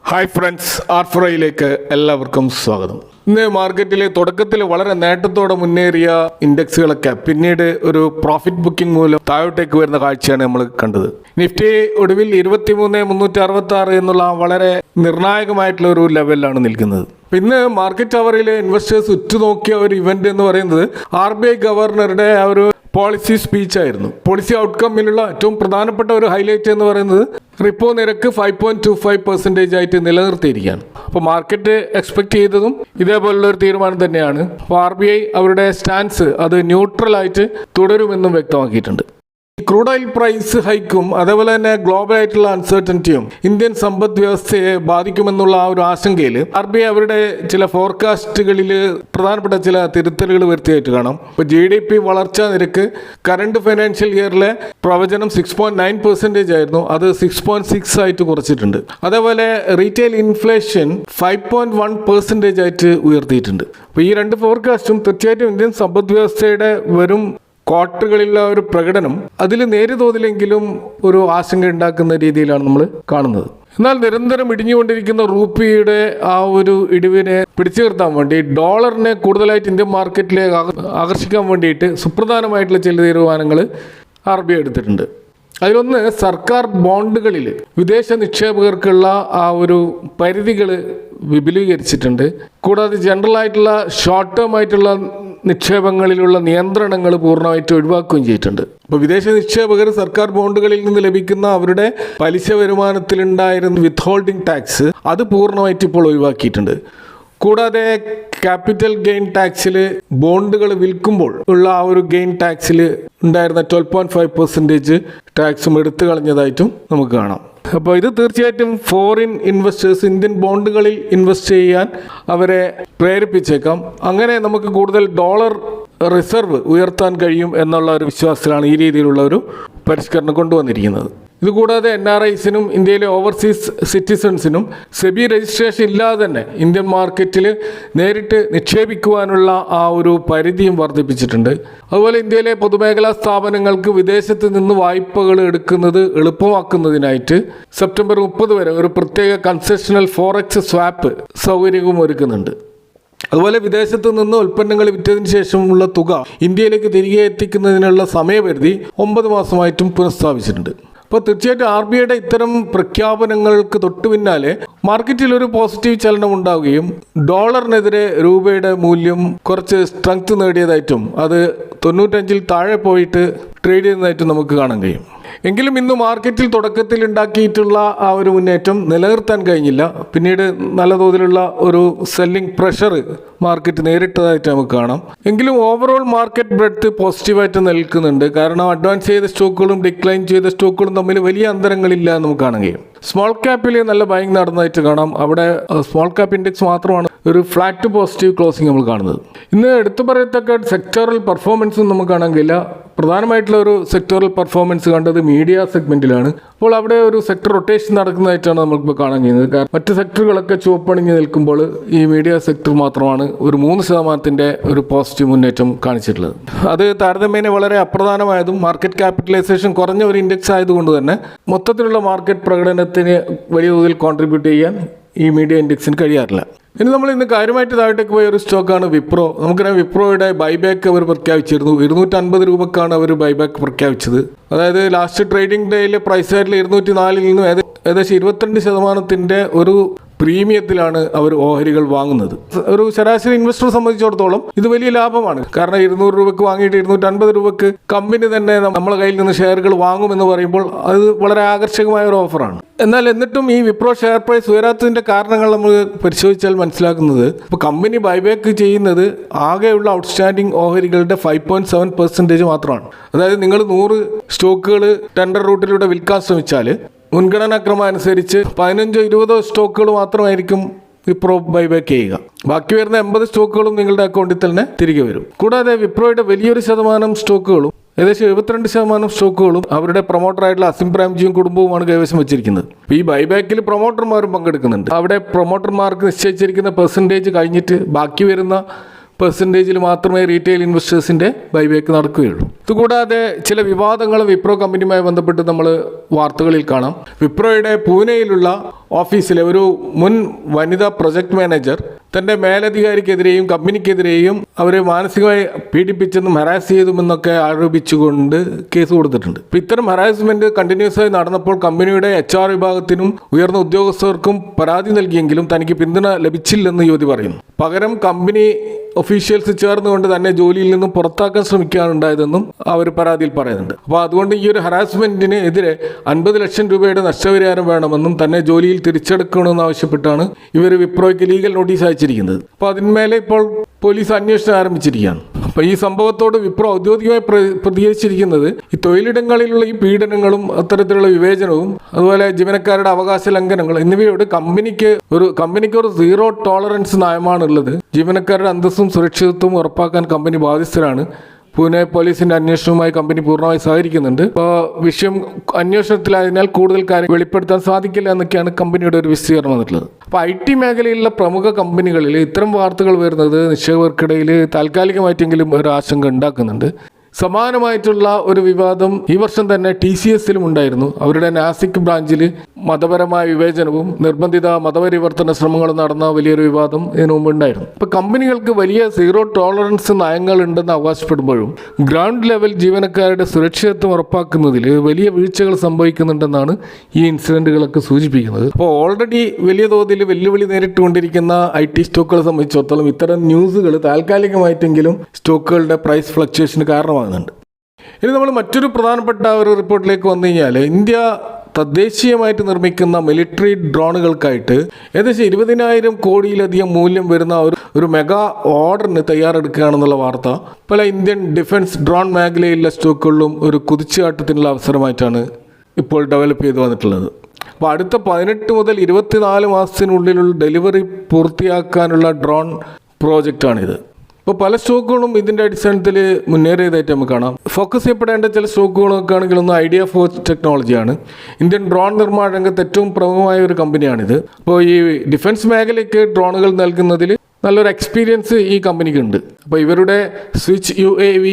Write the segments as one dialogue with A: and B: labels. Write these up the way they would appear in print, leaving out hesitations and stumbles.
A: Hi friends, ആർഫറയിലേക്ക് എല്ലാവർക്കും സ്വാഗതം. ഇന്ന് മാർക്കറ്റിലെ തുടക്കത്തിൽ വളരെ നേട്ടത്തോടെ മുന്നേറിയ ഇൻഡെക്സുകളൊക്കെ പിന്നീട് ഒരു പ്രോഫിറ്റ് ബുക്കിംഗ് മൂലം താഴോട്ടേക്ക് വരുന്ന കാഴ്ചയാണ് നമ്മൾ കണ്ടത്. നിഫ്റ്റി ഒടുവിൽ 23,366 എന്നുള്ള വളരെ നിർണായകമായിട്ടുള്ള ഒരു ലെവലിലാണ് നിൽക്കുന്നത്. ഇന്ന് മാർക്കറ്റ് അവറിലെ ഇൻവെസ്റ്റേഴ്സ് ഉറ്റുനോക്കിയ ഒരു ഇവന്റ് എന്ന് പറയുന്നത് RBI ഗവർണറുടെ ആ ഒരു പോളിസി സ്പീച്ച് ആയിരുന്നു. പോളിസി ഔട്ട്കമ്മിലുള്ള ഏറ്റവും പ്രധാനപ്പെട്ട ഒരു ഹൈലൈറ്റ് എന്ന് പറയുന്നത് റിപ്പോ നിരക്ക് 5.25% ആയിട്ട് നിലനിർത്തിയിരിക്കുകയാണ്. അപ്പോൾ മാർക്കറ്റ് എക്സ്പെക്ട് ചെയ്തതും ഇതേപോലുള്ള ഒരു തീരുമാനം തന്നെയാണ്. അപ്പോൾ RBI അവരുടെ സ്റ്റാൻസ് അത് ന്യൂട്രൽ ആയിട്ട് തുടരുമെന്നും വ്യക്തമാക്കിയിട്ടുണ്ട്. ക്രൂഡ് ഓയിൽ പ്രൈസ് ഹൈക്കും അതേപോലെ തന്നെ ഗ്ലോബൽ ആയിട്ടുള്ള അൺസർട്ടനിറ്റിയും ഇന്ത്യൻ സമ്പദ് വ്യവസ്ഥയെ ബാധിക്കുമെന്നുള്ള ആ ഒരു ആശങ്കയിൽ RBI അവരുടെ ചില ഫോർകാസ്റ്റുകളിൽ പ്രധാനപ്പെട്ട ചില തിരുത്തലുകൾ വരുത്തിയായിട്ട് കാണാം. ഇപ്പോൾ GDP വളർച്ചാ നിരക്ക് കറണ്ട് ഫൈനാൻഷ്യൽ ഇയറിലെ പ്രവചനം 6.9% ആയിരുന്നു, അത് 6.6 ആയിട്ട് കുറച്ചിട്ടുണ്ട്. അതേപോലെ റീറ്റെയിൽ ഇൻഫ്ലേഷൻ 5.1% ആയിട്ട് ഉയർത്തിയിട്ടുണ്ട്. അപ്പോൾ ഈ രണ്ട് ഫോർകാസ്റ്റും തീർച്ചയായിട്ടും ഇന്ത്യൻ സമ്പദ് വ്യവസ്ഥയുടെ വരും ക്വാർട്ടറുകളിലുള്ള ഒരു പ്രകടനം അതിൽ നേരിതോതിലെങ്കിലും ഒരു ആശങ്ക ഉണ്ടാക്കുന്ന രീതിയിലാണ് നമ്മൾ കാണുന്നത്. എന്നാൽ നിരന്തരം ഇടിഞ്ഞുകൊണ്ടിരിക്കുന്ന റുപ്പിയുടെ ആ ഒരു ഇടിവിനെ പിടിച്ചു നിർത്താൻ വേണ്ടി ഡോളറിനെ കൂടുതലായിട്ട് ഇന്ത്യൻ മാർക്കറ്റിലേക്ക് ആകർഷിക്കാൻ വേണ്ടിയിട്ട് സുപ്രധാനമായിട്ടുള്ള ചില തീരുമാനങ്ങൾ RBI എടുത്തിട്ടുണ്ട്. അതിലൊന്ന്, സർക്കാർ ബോണ്ടുകളിൽ വിദേശ നിക്ഷേപകർക്കുള്ള ആ ഒരു പരിധികൾ വിപുലീകരിച്ചിട്ടുണ്ട്. കൂടാതെ ജനറൽ ആയിട്ടുള്ള ഷോർട്ട് ടേം ആയിട്ടുള്ള നിക്ഷേപങ്ങളിലുള്ള നിയന്ത്രണങ്ങൾ പൂർണ്ണമായിട്ട് ഒഴിവാക്കുകയും ചെയ്തിട്ടുണ്ട്. അപ്പോൾ വിദേശ നിക്ഷേപകർ സർക്കാർ ബോണ്ടുകളിൽ നിന്ന് ലഭിക്കുന്ന അവരുടെ പലിശ വരുമാനത്തിലുണ്ടായിരുന്ന വിത്ത്ഹോൾഡിംഗ് ടാക്സ് അത് പൂർണ്ണമായിട്ട് ഇപ്പോൾ ഒഴിവാക്കിയിട്ടുണ്ട്. കൂടാതെ ക്യാപിറ്റൽ ഗെയിൻ ടാക്സിൽ ബോണ്ടുകൾ വിൽക്കുമ്പോൾ ഉള്ള ആ ഒരു ഗെയിൻ ടാക്സിൽ ഉണ്ടായിരുന്ന 12.5% ടാക്സും എടുത്തു കളഞ്ഞതായിട്ടും നമുക്ക് കാണാം. അപ്പോൾ ഇത് തീർച്ചയായിട്ടും ഫോറിൻ ഇൻവെസ്റ്റേഴ്സ് ഇന്ത്യൻ ബോണ്ടുകളിൽ ഇൻവെസ്റ്റ് ചെയ്യാൻ അവരെ പ്രേരിപ്പിച്ചേക്കാം. അങ്ങനെ നമുക്ക് കൂടുതൽ ഡോളർ റിസർവ് ഉയർത്താൻ കഴിയും എന്നുള്ള ഒരു വിശ്വാസത്തിലാണ് ഈ രീതിയിലുള്ള ഒരു പരിഷ്കരണം കൊണ്ടുവന്നിരിക്കുന്നത്. ഇതുകൂടാതെ NRIസിനും ഇന്ത്യയിലെ ഓവർസീസ് സിറ്റിസൺസിനും സെബി രജിസ്ട്രേഷൻ ഇല്ലാതെ തന്നെ ഇന്ത്യൻ മാർക്കറ്റിൽ നേരിട്ട് നിക്ഷേപിക്കുവാനുള്ള ആ ഒരു പരിധിയും വർദ്ധിപ്പിച്ചിട്ടുണ്ട്. അതുപോലെ ഇന്ത്യയിലെ പൊതുമേഖലാ സ്ഥാപനങ്ങൾക്ക് വിദേശത്ത് നിന്ന് വായ്പകൾ എടുക്കുന്നത് എളുപ്പമാക്കുന്നതിനായിട്ട് സെപ്റ്റംബർ 30 വരെ ഒരു പ്രത്യേക കൺസെഷണൽ ഫോറക്സ് സ്വാപ്പ് സൗകര്യവും ഒരുക്കുന്നുണ്ട്. അതുപോലെ വിദേശത്ത് നിന്ന് ഉൽപ്പന്നങ്ങൾ വിറ്റതിന് ശേഷമുള്ള തുക ഇന്ത്യയിലേക്ക് തിരികെ എത്തിക്കുന്നതിനുള്ള സമയപരിധി 9 മാസമായിട്ടും പുനഃസ്ഥാപിച്ചിട്ടുണ്ട്. അപ്പോൾ തീർച്ചയായിട്ടും RBIയുടെ ഇത്തരം പ്രഖ്യാപനങ്ങൾക്ക് തൊട്ടു പിന്നാലെ മാർക്കറ്റിൽ ഒരു പോസിറ്റീവ് ചലനം ഉണ്ടാവുകയും ഡോളറിനെതിരെ രൂപയുടെ മൂല്യം കുറച്ച് സ്ട്രെങ്ത് നേടിയതായിട്ടും അത് 95 താഴെ പോയിട്ട് ട്രേഡ് ചെയ്യുന്നതായിട്ടും നമുക്ക് കാണാൻ കഴിയും. എങ്കിലും ഇന്ന് മാർക്കറ്റിൽ തുടക്കത്തിൽ ഉണ്ടാക്കിയിട്ടുള്ള ആ ഒരു മുന്നേറ്റം നിലനിർത്താൻ കഴിഞ്ഞില്ല. പിന്നീട് നല്ല തോതിലുള്ള ഒരു സെല്ലിംഗ് പ്രഷർ മാർക്കറ്റ് നേരിട്ടതായിട്ട് നമുക്ക് കാണാം. എങ്കിലും ഓവറോൾ മാർക്കറ്റ് ബ്രെഡ്ത്ത് പോസിറ്റീവായിട്ട് നിൽക്കുന്നുണ്ട്. കാരണം അഡ്വാൻസ് ചെയ്ത സ്റ്റോക്കുകളും ഡിക്ലൈൻ ചെയ്ത സ്റ്റോക്കുകളും തമ്മിൽ വലിയ അന്തരങ്ങളില്ല എന്ന് നമുക്ക് കാണാൻ കഴിയും. സ്മോൾ ക്യാപ്പിൽ നല്ല ബൈങ് നടന്നതായിട്ട് കാണാം. അവിടെ സ്മോൾ ക്യാപ്പ് ഇൻഡെക്സ് മാത്രമാണ് ഒരു ഫ്ലാറ്റ് പോസിറ്റീവ് ക്ലോസിംഗ് നമ്മൾ കാണുന്നത്. ഇന്ന് എടുത്തു പറയത്തക്ക സെക്ടറൽ പെർഫോമൻസും നമുക്ക് കാണാൻ കഴിയില്ല. പ്രധാനമായിട്ടുള്ള ഒരു സെക്ടറൽ പെർഫോമൻസ് കണ്ടത് മീഡിയ സെഗ്മെന്റിലാണ്. അപ്പോൾ അവിടെ ഒരു സെക്ടർ റൊട്ടേഷൻ നടക്കുന്നതായിട്ടാണ് നമുക്കിപ്പോൾ കാണാൻ കഴിയുന്നത്. കാരണം മറ്റ് സെക്ടറുകളൊക്കെ ചുവപ്പണിഞ്ഞ് നിൽക്കുമ്പോൾ ഈ മീഡിയ സെക്ടർ മാത്രമാണ് ഒരു 3% ഒരു പോസിറ്റീവ് മുന്നേറ്റം കാണിച്ചിട്ടുള്ളത്. അത് താരതമ്യേന വളരെ അപ്രധാനമായതും മാർക്കറ്റ് ക്യാപിറ്റലൈസേഷൻ കുറഞ്ഞ ഒരു ഇൻഡെക്സ് ആയതുകൊണ്ട് തന്നെ മൊത്തത്തിലുള്ള മാർക്കറ്റ് പ്രകടനത്തിന് വലിയ തോതിൽ കോൺട്രിബ്യൂട്ട് ചെയ്യാൻ ഈ മീഡിയ ഇൻഡെക്സിന് കഴിയാറില്ല. ഇനി നമ്മൾ ഇന്ന് കാര്യമായിട്ട് താഴേക്ക് പോയ ഒരു സ്റ്റോക്കാണ് വിപ്രോ. നമുക്കറിയാം വിപ്രോയുടെ ബൈബാക്ക് അവർ പ്രഖ്യാപിച്ചിരുന്നു. 250 രൂപക്കാണ് അവർ ബൈബാക്ക് പ്രഖ്യാപിച്ചത്. അതായത് ലാസ്റ്റ് ട്രേഡിംഗ് ഡേയിൽ പ്രൈസ് ആയിട്ടുള്ള 204 നിന്നും ഏകദേശം 22% ഒരു പ്രീമിയത്തിലാണ് അവർ ഓഹരികൾ വാങ്ങുന്നത്. ഒരു ശരാശരി ഇൻവെസ്റ്ററെ സംബന്ധിച്ചിടത്തോളം ഇത് വലിയ ലാഭമാണ്. കാരണം 200 രൂപയ്ക്ക് വാങ്ങിയിട്ട് 250 രൂപയ്ക്ക് കമ്പനി തന്നെ നമ്മളെ കയ്യിൽ നിന്ന് ഷെയറുകൾ വാങ്ങുമെന്ന് പറയുമ്പോൾ അത് വളരെ ആകർഷകമായ ഒരു ഓഫറാണ്. എന്നാൽ എന്നിട്ടും ഈ വിപ്രോ ഷെയർ പ്രൈസ് ഉയരാത്തതിൻ്റെ കാരണങ്ങൾ നമ്മൾ പരിശോധിച്ചാൽ മനസ്സിലാക്കുന്നത്, ഇപ്പോൾ കമ്പനി ബൈബാക്ക് ചെയ്യുന്നത് ആകെയുള്ള ഔട്ട്സ്റ്റാൻഡിംഗ് ഓഹരികളുടെ 5.7% മാത്രമാണ്. അതായത് നിങ്ങൾ 100 സ്റ്റോക്കുകൾ ടെൻഡർ റൂട്ടിലൂടെ വിൽക്കാൻ ശ്രമിച്ചാൽ മുൻഗണനാക്രമം അനുസരിച്ച് 15-20 സ്റ്റോക്കുകൾ മാത്രമായിരിക്കും വിപ്രോ ബൈബാക്ക് ചെയ്യുക. ബാക്കി വരുന്ന 80 സ്റ്റോക്കുകളും നിങ്ങളുടെ അക്കൗണ്ടിൽ തന്നെ തിരികെ വരും. കൂടാതെ വിപ്രോയുടെ വലിയൊരു ശതമാനം സ്റ്റോക്കുകളും ഏകദേശം 72% സ്റ്റോക്കുകളും അവരുടെ പ്രൊമോട്ടറായിട്ടുള്ള അസിം പ്രേംജിയും കുടുംബവുമാണ് കൈവശം വെച്ചിരിക്കുന്നത്. ഈ ബൈബാക്കിൽ പ്രൊമോട്ടർമാരും പങ്കെടുക്കുന്നുണ്ട്. അവിടെ പ്രൊമോട്ടർമാർക്ക് നിശ്ചയിച്ചിരിക്കുന്ന പെർസെൻറ്റേജ് കഴിഞ്ഞിട്ട് ബാക്കി വരുന്ന പെർസെൻറ്റേജിൽ മാത്രമേ റീറ്റെയിൽ ഇൻവെസ്റ്റേഴ്സിൻ്റെ ബൈബാക്ക് നടക്കുകയുള്ളൂ. ഇതുകൂടാതെ ചില വിവാദങ്ങളും വിപ്രോ കമ്പനിയുമായി ബന്ധപ്പെട്ട് നമ്മൾ വാർത്തകളിൽ കാണാം. വിപ്രോയുടെ പൂനെയിലുള്ള ഓഫീസിലെ ഒരു മുൻ വനിതാ പ്രൊജക്ട് മാനേജർ തൻ്റെ മേലധികാരിക്കെതിരെയും കമ്പനിക്കെതിരെയും അവരെ മാനസികമായി പീഡിപ്പിച്ചെന്നും ഹരാസ് ചെയ്തുമെന്നൊക്കെ ആരോപിച്ചുകൊണ്ട് കേസ് കൊടുത്തിട്ടുണ്ട്. അപ്പോൾ ഇത്തരം ഹരാസ്മെൻറ്റ് കണ്ടിന്യൂസ് ആയി നടന്നപ്പോൾ കമ്പനിയുടെ HR വിഭാഗത്തിനും ഉയർന്ന ഉദ്യോഗസ്ഥർക്കും പരാതി നൽകിയെങ്കിലും തനിക്ക് പിന്തുണ ലഭിച്ചില്ലെന്ന് യുവതി പറയുന്നു. പകരം കമ്പനി ഒഫീഷ്യൽസ് ചേർന്നുകൊണ്ട് തന്നെ ജോലിയിൽ നിന്നും പുറത്താക്കാൻ ശ്രമിക്കാനുണ്ടായതെന്നും അവർ പരാതിയിൽ പറയുന്നുണ്ട്. അപ്പോൾ അതുകൊണ്ട് ഈ ഒരു ഹറാസ്മെൻറ്റിന് എതിരെ 50 ലക്ഷം രൂപയുടെ നഷ്ടപരിഹാരം വേണമെന്നും തന്നെ ജോലിയിൽ തിരിച്ചെടുക്കണമെന്ന് ആവശ്യപ്പെട്ടാണ് ഇവർ വിപ്രോയ്ക്ക് ലീഗൽ നോട്ടീസ് അയച്ചിരിക്കുന്നത്. അപ്പോൾ അതിന്മേലെ ഇപ്പോൾ പോലീസ് അന്വേഷണം ആരംഭിച്ചിരിക്കുകയാണ്. അപ്പോൾ ഈ സംഭവത്തോട് വിപ്രോ ഔദ്യോഗികമായി പ്രതികരിച്ചിരിക്കുന്നത് ഈ തൊഴിലിടങ്ങളിലുള്ള ഈ പീഡനങ്ങളും അത്തരത്തിലുള്ള വിവേചനവും അതുപോലെ ജീവനക്കാരുടെ അവകാശ ലംഘനങ്ങൾ എന്നിവയോട് കമ്പനിക്ക് ഒരു സീറോ ടോളറൻസ് നയമാണുള്ളത്. ജീവനക്കാരുടെ അന്തസ്സും സുരക്ഷിതത്വവും ഉറപ്പാക്കാൻ കമ്പനി ബാധ്യസ്ഥരാണ്. പൂനെ പോലീസിന്റെ അന്വേഷണവുമായി കമ്പനി പൂർണ്ണമായി സഹകരിക്കുന്നുണ്ട്. അപ്പോൾ വിഷയം അന്വേഷണത്തിലായതിനാൽ കൂടുതൽ കാര്യം വെളിപ്പെടുത്താൻ സാധിക്കില്ല എന്നൊക്കെയാണ് കമ്പനിയുടെ ഒരു വിശദീകരണം വന്നിട്ടുള്ളത്. അപ്പോൾ IT മേഖലയിലുള്ള പ്രമുഖ കമ്പനികളിൽ ഇത്തരം വാർത്തകൾ വരുന്നത് നിക്ഷേപകർക്കിടയിൽ താൽക്കാലികമായിട്ടെങ്കിലും ഒരു ആശങ്ക ഉണ്ടാക്കുന്നുണ്ട്. സമാനമായിട്ടുള്ള ഒരു വിവാദം ഈ വർഷം തന്നെ TCSലും ഉണ്ടായിരുന്നു. അവരുടെ നാസിക് ബ്രാഞ്ചിൽ മതപരമായ വിവേചനവും നിർബന്ധിത മതപരിവർത്തന ശ്രമങ്ങളും നടന്ന വലിയൊരു വിവാദം ഇതിനു മുമ്പ് ഉണ്ടായിരുന്നു. ഇപ്പോൾ കമ്പനികൾക്ക് വലിയ സീറോ ടോളറൻസ് നയങ്ങൾ ഉണ്ടെന്ന് അവകാശപ്പെടുമ്പോഴും ഗ്രൗണ്ട് ലെവൽ ജീവനക്കാരുടെ സുരക്ഷിതത്വം ഉറപ്പാക്കുന്നതിൽ വലിയ വീഴ്ചകൾ സംഭവിക്കുന്നുണ്ടെന്നാണ് ഈ ഇൻസിഡൻറ്റുകളൊക്കെ സൂചിപ്പിക്കുന്നത്. അപ്പോൾ ഓൾറെഡി വലിയ തോതിൽ വെല്ലുവിളി നേരിട്ടുകൊണ്ടിരിക്കുന്ന IT സ്റ്റോക്കുകളെ സംബന്ധിച്ചിടത്തോളം ഇത്തരം ന്യൂസുകൾ താൽക്കാലികമായിട്ടെങ്കിലും സ്റ്റോക്കുകളുടെ പ്രൈസ് ഫ്ലക്ച്വേഷന് കാരണമാകുന്നുണ്ട്. ഇനി നമ്മൾ മറ്റൊരു പ്രധാനപ്പെട്ട ഒരു റിപ്പോർട്ടിലേക്ക് വന്നു കഴിഞ്ഞാൽ ഇന്ത്യ തദ്ദേശീയമായിട്ട് നിർമ്മിക്കുന്ന മിലിറ്ററി ഡ്രോണുകൾക്കായിട്ട് ഏകദേശം 20,000 കോടിയിലധികം മൂല്യം വരുന്ന ഒരു മെഗാ ഓർഡറിന് തയ്യാറെടുക്കുകയാണെന്നുള്ള വാർത്ത പല ഇന്ത്യൻ ഡിഫൻസ് ഡ്രോൺ മേഖലയിലുള്ള സ്റ്റോക്കുകളിലും ഒരു കുതിച്ചുചാട്ടത്തിനുള്ള അവസരമായിട്ടാണ് ഇപ്പോൾ ഡെവലപ്പ് ചെയ്ത് വന്നിട്ടുള്ളത്. അപ്പോൾ അടുത്ത 18 മുതൽ 24 മാസത്തിനുള്ളിലുള്ള ഡെലിവറി പൂർത്തിയാക്കാനുള്ള ഡ്രോൺ പ്രോജക്റ്റാണിത്. ഇപ്പോൾ പല സ്റ്റോക്കുകളും ഇതിൻ്റെ അടിസ്ഥാനത്തിൽ മുന്നേറിയതായിട്ട് നമുക്ക് കാണാം. ഫോക്കസ് ചെയ്യപ്പെടേണ്ട ചില സ്റ്റോക്കുകളൊക്കെ ആണെങ്കിൽ ഒന്ന് ഐഡിയ ഫോഴ്സ് ടെക്നോളജിയാണ്. ഇന്ത്യൻ ഡ്രോൺ നിർമ്മാണ രംഗത്ത് ഏറ്റവും പ്രമുഖമായ ഒരു കമ്പനിയാണിത്. അപ്പോൾ ഈ ഡിഫൻസ് മേഖലയ്ക്ക് ഡ്രോണുകൾ നൽകുന്നതിൽ നല്ലൊരു എക്സ്പീരിയൻസ് ഈ കമ്പനിക്ക് ഉണ്ട്. അപ്പോൾ ഇവരുടെ സ്വിച്ച് UAV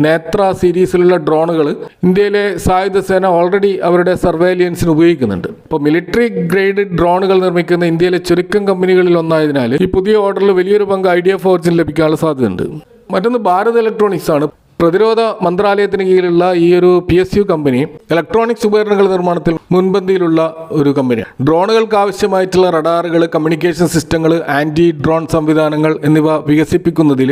A: നേത്ര സീരീസിലുള്ള ഡ്രോണുകൾ ഇന്ത്യയിലെ സായുധ സേന ഓൾറെഡി അവരുടെ സർവൈലൻസിന് ഉപയോഗിക്കുന്നുണ്ട്. അപ്പോൾ മിലിറ്ററി ഗ്രേഡ് ഡ്രോണുകൾ നിർമ്മിക്കുന്ന ഇന്ത്യയിലെ ചുരുക്കം കമ്പനികളിൽ ഒന്നായതിനാൽ ഈ പുതിയ ഓർഡറിൽ വലിയൊരു പങ്ക് ഐഡിയ ഫോർജിന് ലഭിക്കാനുള്ള സാധ്യതയുണ്ട്. മറ്റൊന്ന് ഭാരത് ഇലക്ട്രോണിക്സ് ആണ്. പ്രതിരോധ മന്ത്രാലയത്തിന് കീഴിലുള്ള ഈ ഒരു PSU കമ്പനി ഇലക്ട്രോണിക്സ് ഉപകരണങ്ങൾ നിർമ്മാണത്തിൽ മുൻപന്തിയിലുള്ള ഒരു കമ്പനിയാണ്. ഡ്രോണുകൾക്ക് ആവശ്യമായിട്ടുള്ള റഡാറുകൾ, കമ്മ്യൂണിക്കേഷൻ സിസ്റ്റങ്ങൾ, ആൻറ്റി ഡ്രോൺ സംവിധാനങ്ങൾ എന്നിവ വികസിപ്പിക്കുന്നതിൽ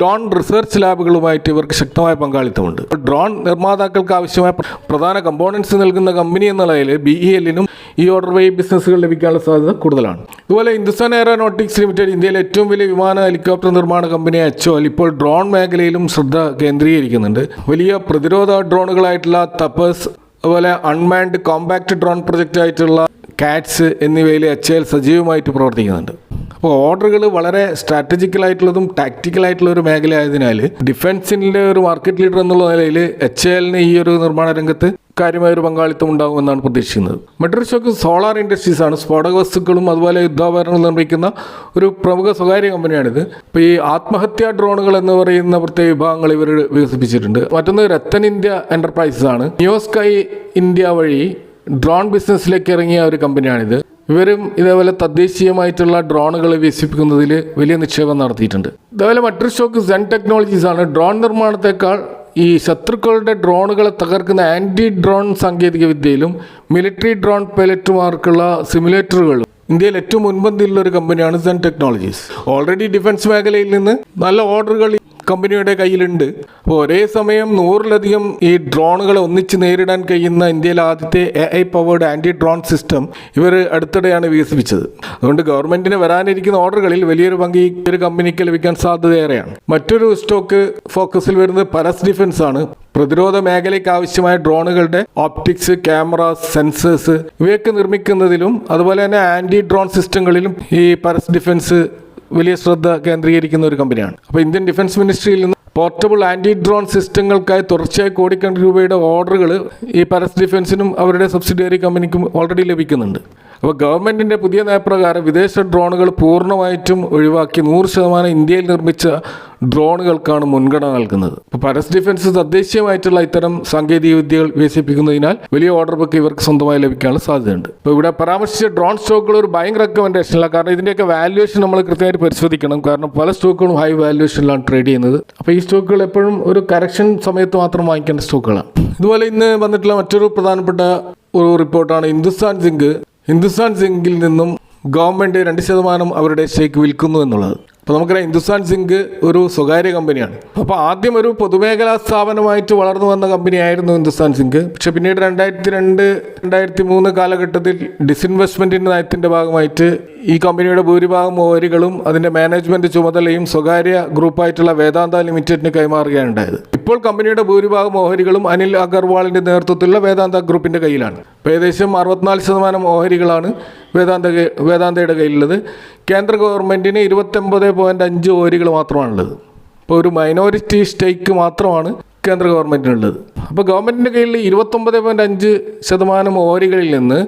A: ഡ്രോൺ റിസർച്ച് ലാബുകളുമായിട്ട് ഇവർക്ക് ശക്തമായ പങ്കാളിത്തമുണ്ട്. ഡ്രോൺ നിർമ്മാതാക്കൾക്ക് ആവശ്യമായ പ്രധാന കമ്പോണൻസ് നൽകുന്ന കമ്പനി എന്ന നിലയിൽ BELനും ഈ ഓർഡർ വഴി ബിസിനസ്സുകൾ ലഭിക്കാനുള്ള സാധ്യത കൂടുതലാണ്. ഇതുപോലെ ഹിന്ദുസ്ഥാൻ എയറോനോട്ടിക്സ് ലിമിറ്റഡ് ഇന്ത്യയിലെ ഏറ്റവും വലിയ വിമാന ഹെലികോപ്റ്റർ നിർമ്മാണ കമ്പനിയായ HAL ഇപ്പോൾ ഡ്രോൺ മേഖലയിലും ശ്രദ്ധ കേന്ദ്രീകരിക്കുന്നുണ്ട്. വലിയ പ്രതിരോധ ഡ്രോണുകളായിട്ടുള്ള തപസ്, അതുപോലെ അൺമാൻഡ് കോമ്പാക്ട് ഡ്രോൺ പ്രൊജക്റ്റ് ആയിട്ടുള്ള കാറ്റ്സ് എന്നിവയിൽ HAL സജീവമായിട്ട് പ്രവർത്തിക്കുന്നുണ്ട്. അപ്പോൾ ഓർഡറുകൾ വളരെ സ്ട്രാറ്റജിക്കലായിട്ടുള്ളതും ടാക്റ്റിക്കലായിട്ടുള്ള ഒരു മേഖല ആയതിനാൽ ഡിഫൻസിൻ്റെ ഒരു മാർക്കറ്റ് ലീഡർ എന്നുള്ള നിലയിൽ HALന് ഈ ഒരു നിർമ്മാണ രംഗത്ത് കാര്യമായൊരു പങ്കാളിത്തം ഉണ്ടാകുമെന്നാണ് പ്രതീക്ഷിക്കുന്നത്. മറ്റൊരു സ്റ്റോക്ക് സോളാർ ഇൻഡസ്ട്രീസ് ആണ്. സ്ഫോടക വസ്തുക്കളും അതുപോലെ യുദ്ധാപകരണങ്ങൾ നിർമ്മിക്കുന്ന ഒരു പ്രമുഖ സ്വകാര്യ കമ്പനിയാണിത്. അപ്പോൾ ഈ ആത്മഹത്യാ ഡ്രോണുകൾ എന്ന് പറയുന്ന പ്രത്യേക വിഭാഗങ്ങൾ ഇവർ വികസിപ്പിച്ചിട്ടുണ്ട്. മറ്റൊന്ന് രത്തൻ ഇന്ത്യ എന്റർപ്രൈസസ് ആണ്. നിയോസ്കൈ ഇന്ത്യ വഴി ഡ്രോൺ ബിസിനസ്സിലേക്ക് ഇറങ്ങിയ ഒരു കമ്പനിയാണിത്. ഇവരും ഇതേപോലെ തദ്ദേശീയമായിട്ടുള്ള ഡ്രോണുകൾ വികസിപ്പിക്കുന്നതിൽ വലിയ നിക്ഷേപം നടത്തിയിട്ടുണ്ട്. ഇതേപോലെ മറ്റൊരു സ്റ്റോക്ക് സെൻ ടെക്നോളജീസ് ആണ്. ഡ്രോൺ നിർമ്മാണത്തെക്കാൾ ഈ ശത്രുക്കളുടെ ഡ്രോണുകളെ തകർക്കുന്ന ആൻറ്റി ഡ്രോൺ സാങ്കേതിക വിദ്യയിലും മിലിറ്ററി ഡ്രോൺ പൈലറ്റുമാർക്കുള്ള സിമുലേറ്ററുകളും ഇന്ത്യയിൽ ഏറ്റവും മുൻപന്തിയിലുള്ള ഒരു കമ്പനിയാണ് സെൻ ടെക്നോളജീസ്. ഓൾറെഡി ഡിഫൻസ് മേഖലയിൽ നിന്ന് നല്ല ഓർഡറുകൾ കമ്പനിയുടെ കയ്യിലുണ്ട്. അപ്പോൾ ഒരേ സമയം 100-ലധികം ഈ ഡ്രോണുകളെ ഒന്നിച്ച് നേരിടാൻ കഴിയുന്ന ഇന്ത്യയിലെ ആദ്യത്തെ AI powered anti drone system ഇവർ അടുത്തിടെയാണ് വികസിപ്പിച്ചത്. അതുകൊണ്ട് ഗവൺമെന്റിന് വരാനിരിക്കുന്ന ഓർഡറുകളിൽ വലിയൊരു പങ്ക് ഈ ഒരു കമ്പനിക്ക് ലഭിക്കാൻ സാധ്യതയേറെയാണ്. മറ്റൊരു സ്റ്റോക്ക് ഫോക്കസിൽ വരുന്നത് പരസ് ഡിഫൻസ് ആണ്. പ്രതിരോധ മേഖലയ്ക്ക് ആവശ്യമായ ഡ്രോണുകളുടെ ഓപ്റ്റിക്സ്, ക്യാമറ, സെൻസേഴ്സ് ഇവയൊക്കെ നിർമ്മിക്കുന്നതിലും അതുപോലെ തന്നെ ആൻറ്റി ഡ്രോൺ സിസ്റ്റങ്ങളിലും ഈ പരസ് ഡിഫൻസ് വലിയ ശ്രദ്ധ കേന്ദ്രീകരിക്കുന്ന ഒരു കമ്പനിയാണ്. അപ്പോൾ ഇന്ത്യൻ ഡിഫൻസ് മിനിസ്ട്രിയിൽ നിന്ന് പോർട്ടബിൾ ആൻറ്റി ഡ്രോൺ സിസ്റ്റങ്ങൾക്കായി തുടർച്ചയായി കോടിക്കണക്കിന് രൂപയുടെ ഓർഡറുകൾ ഈ പരസ് ഡിഫൻസിനും അവരുടെ സബ്സിഡിയറി കമ്പനിക്കും ഓൾറെഡി ലഭിക്കുന്നുണ്ട്. അപ്പോൾ ഗവൺമെൻറ്റിൻ്റെ പുതിയ നയപ്രകാരം വിദേശ ഡ്രോണുകൾ പൂർണ്ണമായിട്ടും ഒഴിവാക്കി 100% ഇന്ത്യയിൽ നിർമ്മിച്ച ഡ്രോണുകൾക്കാണ് മുൻഗണന നൽകുന്നത്. ഇപ്പോൾ പരസ് ഡിഫൻസ് തദ്ദേശീയമായിട്ടുള്ള ഇത്തരം സാങ്കേതിക വിദ്യകൾ വികസിപ്പിക്കുന്നതിനാൽ വലിയ ഓർഡർ ബുക്ക് ഇവർക്ക് സ്വന്തമായി ലഭിക്കാനുള്ള സാധ്യതയുണ്ട്. ഇപ്പോൾ ഇവിടെ പരാമർശിച്ച ഡ്രോൺ സ്റ്റോക്കുകൾ ഒരു ബൈങ് റെക്കമെൻഡേഷൻ അല്ല, കാരണം ഇതിൻ്റെയൊക്കെ വാല്യുവേഷൻ നമ്മൾ കൃത്യമായിട്ട് പരിശോധിക്കണം. കാരണം പല സ്റ്റോക്കുകളും ഹൈ വാല്യുവേഷനിലാണ് ട്രേഡ് ചെയ്യുന്നത്. അപ്പോൾ ഈ സ്റ്റോക്കുകൾ എപ്പോഴും ഒരു കറക്ഷൻ സമയത്ത് മാത്രം വാങ്ങിക്കേണ്ട സ്റ്റോക്കുകളാണ്. ഇതുപോലെ ഇന്ന് വന്നിട്ടുള്ള മറ്റൊരു പ്രധാനപ്പെട്ട ഒരു റിപ്പോർട്ടാണ് ഹിന്ദുസ്ഥാൻ സിങ്കിൽ നിന്നും ഗവൺമെൻറ് 2% അവരുടെ സ്റ്റേക്ക് വിൽക്കുന്നു എന്നുള്ളത്. അപ്പോൾ നമുക്കറിയാം ഹിന്ദുസ്ഥാൻ സിങ്ക് ഒരു സ്വകാര്യ കമ്പനിയാണ്. അപ്പോൾ ആദ്യം ഒരു പൊതുമേഖലാ സ്ഥാപനമായിട്ട് വളർന്നു വന്ന കമ്പനിയായിരുന്നു ഹിന്ദുസ്ഥാൻ സിങ്ക്. പക്ഷെ പിന്നീട് 2002-2003 കാലഘട്ടത്തിൽ ഡിസ്ഇൻവെസ്റ്റ്മെൻറ്റിൻ്റെ നയത്തിൻ്റെ ഭാഗമായിട്ട് ഈ കമ്പനിയുടെ ഭൂരിഭാഗം ഓഹരികളും അതിൻ്റെ മാനേജ്മെൻറ്റ് ചുമതലയും സ്വകാര്യ ഗ്രൂപ്പായിട്ടുള്ള വേദാന്ത ലിമിറ്റഡിന് കൈമാറുകയാണ് ഉണ്ടായത്. ഇപ്പോൾ കമ്പനിയുടെ ഭൂരിഭാഗം ഓഹരികളും അനിൽ അഗർവാളിൻ്റെ നേതൃത്വത്തിലുള്ള വേദാന്ത ഗ്രൂപ്പിൻ്റെ കയ്യിലാണ്. ഇപ്പോൾ ഏകദേശം 64% ഓഹരികളാണ് വേദാന്തയുടെ കയ്യിലുള്ളത്. കേന്ദ്ര ഗവൺമെൻറ്റിന് 29.5 ഓഹരികൾ മാത്രമാണുള്ളത്. ഇപ്പോൾ ഒരു മൈനോറിറ്റി സ്റ്റേക്ക് മാത്രമാണ് കേന്ദ്ര ഗവൺമെൻറ്റിനുള്ളത്. അപ്പോൾ ഗവൺമെൻറ്റിൻ്റെ കയ്യിൽ 29.5% ഓഹരികളിൽ നിന്ന്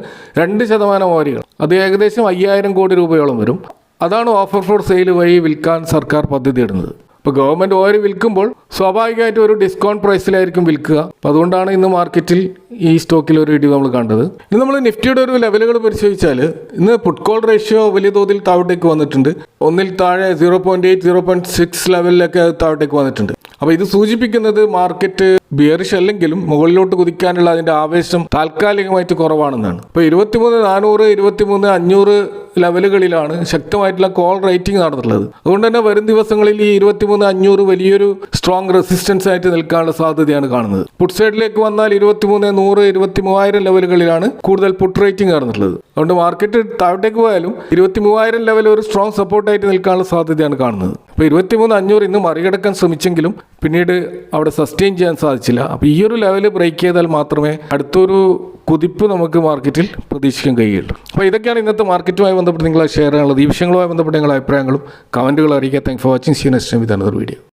A: 2% ഓഹരികൾ, അത് ഏകദേശം 5000 കോടി രൂപയോളം വരും. അതാണ് ഓഫർ ഫോർ സെയിൽ വഴി വിൽക്കാൻ സർക്കാർ പദ്ധതി ഇടുന്നത്. ഇപ്പോൾ ഗവൺമെൻറ് ഓഹരി വിൽക്കുമ്പോൾ സ്വാഭാവികമായിട്ടും ഒരു ഡിസ്കൗണ്ട് പ്രൈസിലായിരിക്കും വിൽക്കുക. അപ്പോൾ അതുകൊണ്ടാണ് ഇന്ന് മാർക്കറ്റിൽ ഈ സ്റ്റോക്കിൽ ഒരു ഇടിവ് നമ്മൾ കണ്ടത്. ഇനി നമ്മൾ നിഫ്റ്റിയുടെ ഒരു ലെവലുകൾ പരിശോധിച്ചാൽ ഇന്ന് പുട്ട് കോൾ റേഷ്യോ വലിയ തോതിൽ താഴോട്ടേക്ക് വന്നിട്ടുണ്ട്. ഒന്നിൽ താഴെ 0.8, 0.6 ലെവലിലൊക്കെ താഴോട്ടേക്ക് വന്നിട്ടുണ്ട്. അപ്പോൾ ഇത് സൂചിപ്പിക്കുന്നത് മാർക്കറ്റ് ബിയറിഷ് അല്ലെങ്കിലും മുകളിലോട്ട് കുതിക്കാനുള്ള അതിൻ്റെ ആവേശം താൽക്കാലികമായിട്ട് കുറവാണെന്നാണ്. ഇപ്പോൾ 23,400, 23,500 ലെവലുകളിലാണ് ശക്തമായിട്ടുള്ള കോൾ റേറ്റിംഗ് നടന്നിട്ടുള്ളത്. അതുകൊണ്ട് തന്നെ വരും ദിവസങ്ങളിൽ ഈ 23,500 വലിയൊരു സ്ട്രോങ് റെസിസ്റ്റൻസ് ആയിട്ട് നിൽക്കാനുള്ള സാധ്യതയാണ് കാണുന്നത്. പുട്ട് സൈഡിലേക്ക് വന്നാൽ 23,100, 23,000 ലെവലുകളിലാണ് കൂടുതൽ പുട്ട് റേറ്റിംഗ് നടന്നിട്ടുള്ളത്. അതുകൊണ്ട് മാർക്കറ്റ് താഴോട്ടേക്ക് പോയാലും 23,000 ലെവൽ ഒരു സ്ട്രോങ് സപ്പോർട്ടായിട്ട് നിൽക്കാനുള്ള സാധ്യതയാണ് കാണുന്നത്. അപ്പോൾ 23,500 ഇന്ന് മറികടക്കാൻ ശ്രമിച്ചെങ്കിലും പിന്നീട് അവിടെ സസ്റ്റെയിൻ ചെയ്യാൻ സാധിച്ചില്ല. അപ്പോൾ ഈ ഒരു ലെവൽ ബ്രേക്ക് ചെയ്താൽ മാത്രമേ അടുത്തൊരു കുതിപ്പ് നമുക്ക് മാർക്കറ്റിൽ പ്രതീക്ഷിക്കാൻ കഴിയുള്ളൂ. അപ്പോൾ ഇതൊക്കെയാണ് ഇന്നത്തെ മാർക്കറ്റുമായി ബന്ധപ്പെട്ട് നിങ്ങളെ ഷെയർ ചെയ്യാനുള്ളത്. ഈ വിഷയങ്ങളുമായി ബന്ധപ്പെട്ട നിങ്ങളുടെ അഭിപ്രായങ്ങളും കമൻറ്റുകളും അറിയിക്കുക. Thanks for watching. See you next time with another video.